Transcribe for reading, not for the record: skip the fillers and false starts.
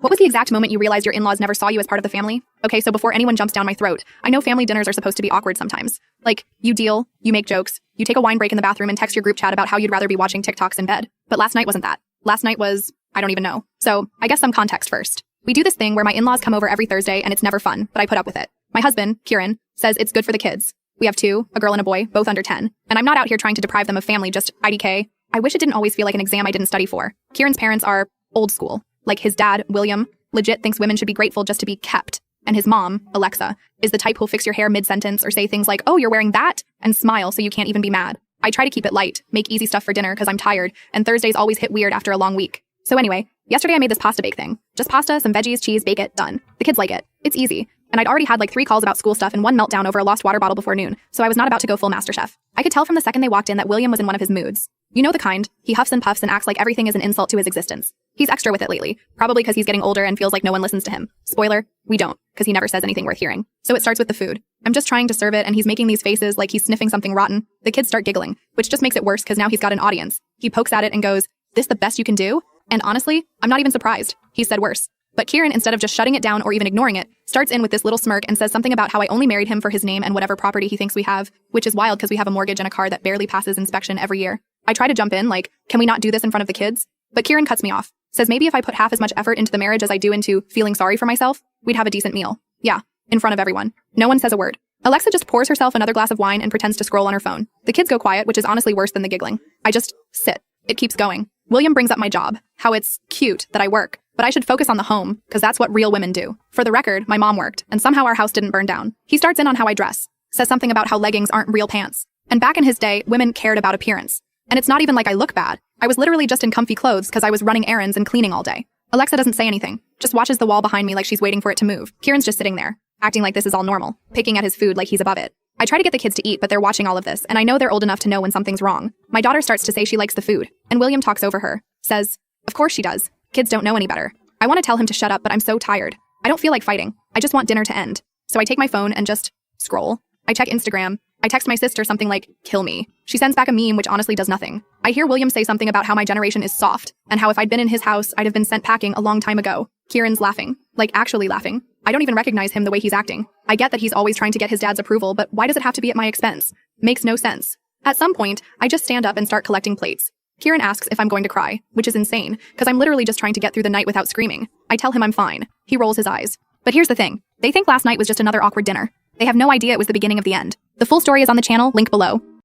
What was the exact moment you realized your in-laws never saw you as part of the family? Okay, so before anyone jumps down my throat, I know family dinners are supposed to be awkward sometimes. Like, you deal, you make jokes, you take a wine break in the bathroom and text your group chat about how you'd rather be watching TikToks in bed. But last night wasn't that. Last night was, I don't even know. So, I guess some context first. We do this thing where my in-laws come over every Thursday and it's never fun, but I put up with it. My husband, Kieran, says it's good for the kids. We have two, a girl and a boy, both under 10. And I'm not out here trying to deprive them of family, just IDK. I wish it didn't always feel like an exam I didn't study for. Kieran's parents are old school. Like his dad, William, legit thinks women should be grateful just to be kept. And his mom, Alexa, is the type who'll fix your hair mid-sentence or say things like, oh, you're wearing that, and smile so you can't even be mad. I try to keep it light, make easy stuff for dinner because I'm tired, and Thursdays always hit weird after a long week. So anyway, yesterday I made this pasta bake thing. Just pasta, some veggies, cheese, bake it, done. The kids like it. It's easy. And I'd already had like 3 calls about school stuff and 1 meltdown over a lost water bottle before noon, so I was not about to go full MasterChef. I could tell from the second they walked in that William was in one of his moods. You know the kind. He huffs and puffs and acts like everything is an insult to his existence. He's extra with it lately, probably because he's getting older and feels like no one listens to him. Spoiler, we don't, because he never says anything worth hearing. So it starts with the food. I'm just trying to serve it and he's making these faces like he's sniffing something rotten. The kids start giggling, which just makes it worse because now he's got an audience. He pokes at it and goes, "This the best you can do?" And honestly, I'm not even surprised. He said worse. But Kieran, instead of just shutting it down or even ignoring it, starts in with this little smirk and says something about how I only married him for his name and whatever property he thinks we have, which is wild because we have a mortgage and a car that barely passes inspection every year. I try to jump in, like, can we not do this in front of the kids? But Kieran cuts me off, says maybe if I put half as much effort into the marriage as I do into feeling sorry for myself, we'd have a decent meal. Yeah, in front of everyone. No one says a word. Alexa just pours herself another glass of wine and pretends to scroll on her phone. The kids go quiet, which is honestly worse than the giggling. I just sit. It keeps going. William brings up my job, how it's cute that I work, but I should focus on the home, because that's what real women do. For the record, my mom worked, and somehow our house didn't burn down. He starts in on how I dress, says something about how leggings aren't real pants. And back in his day, women cared about appearance. And it's not even like I look bad. I was literally just in comfy clothes because I was running errands and cleaning all day. Alexa doesn't say anything, just watches the wall behind me like she's waiting for it to move. Kieran's just sitting there, acting like this is all normal, picking at his food like he's above it. I try to get the kids to eat, but they're watching all of this, and I know they're old enough to know when something's wrong. My daughter starts to say she likes the food, and William talks over her, says, of course she does. Kids don't know any better. I want to tell him to shut up, but I'm so tired. I don't feel like fighting. I just want dinner to end. So I take my phone and just scroll. I check Instagram. I text my sister something like, kill me. She sends back a meme which honestly does nothing. I hear William say something about how my generation is soft, and how if I'd been in his house, I'd have been sent packing a long time ago. Kieran's laughing. Like actually laughing. I don't even recognize him the way he's acting. I get that he's always trying to get his dad's approval, but why does it have to be at my expense? Makes no sense. At some point, I just stand up and start collecting plates. Kieran asks if I'm going to cry, which is insane, because I'm literally just trying to get through the night without screaming. I tell him I'm fine. He rolls his eyes. But here's the thing. They think last night was just another awkward dinner. They have no idea it was the beginning of the end. The full story is on the channel, link below.